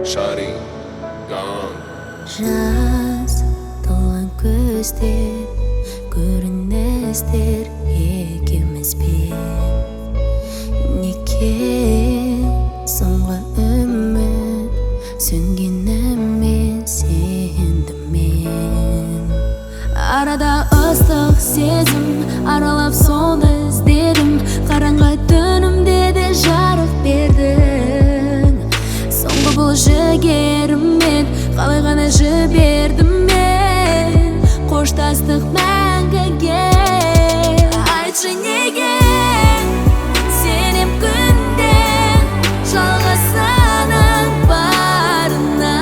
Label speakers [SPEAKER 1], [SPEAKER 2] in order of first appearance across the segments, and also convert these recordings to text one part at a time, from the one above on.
[SPEAKER 1] Shawty, gone.
[SPEAKER 2] Жаз толған көздер, көріністер екеумізбен. Неге соңғы үміт сөнгеніме сендім мен. Арада ыстық сезім аралап соны іздедім. Қараңғы түнімде де жарық бердің. Соңғы бұл жігеріммен қалай ғана жібердім мен. Қоштастық мәңгіге. Айтшы неге сенем күнде жалғасының барына.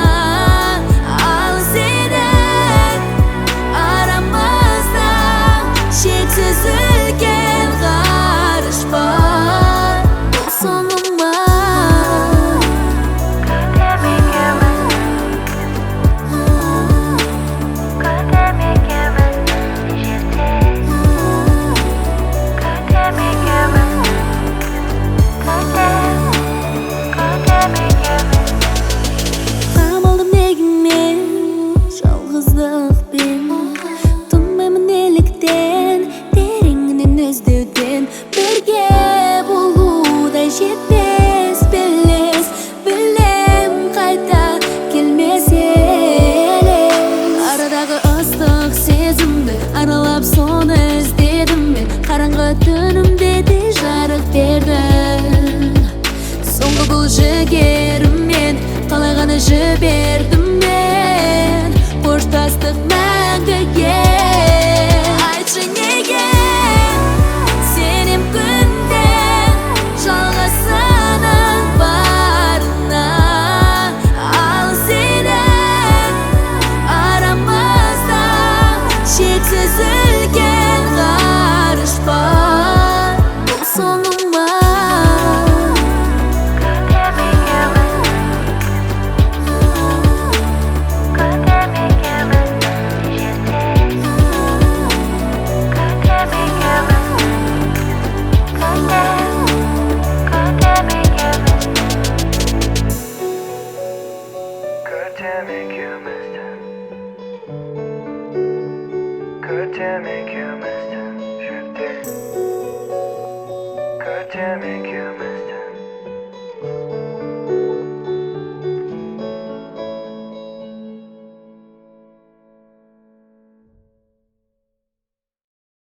[SPEAKER 2] Алыс едік арамызда шексіз үлкен ғарыш бар. Бұл соңы ма? Қамалдым негіңмен, жалғыздықпен. Тұнбаймын неліктен, тереңінен іздеуден. Бірге болуда жетпес белес. Білем қайта келмес елес. Арадағы ыстық сезімді аралап соны іздедім мен. Қараңғы түнімде де жарық бердің. Соңғы бұл жігеріммен қалай ғана жібердім мен. Қоштастық мәңгіге. Айтшы неге сенем күнде жалғасының барына. Алыс едік арамызда шексіз үлкен ғарыш бар. Бұл соңы ма?
[SPEAKER 3] Could you make you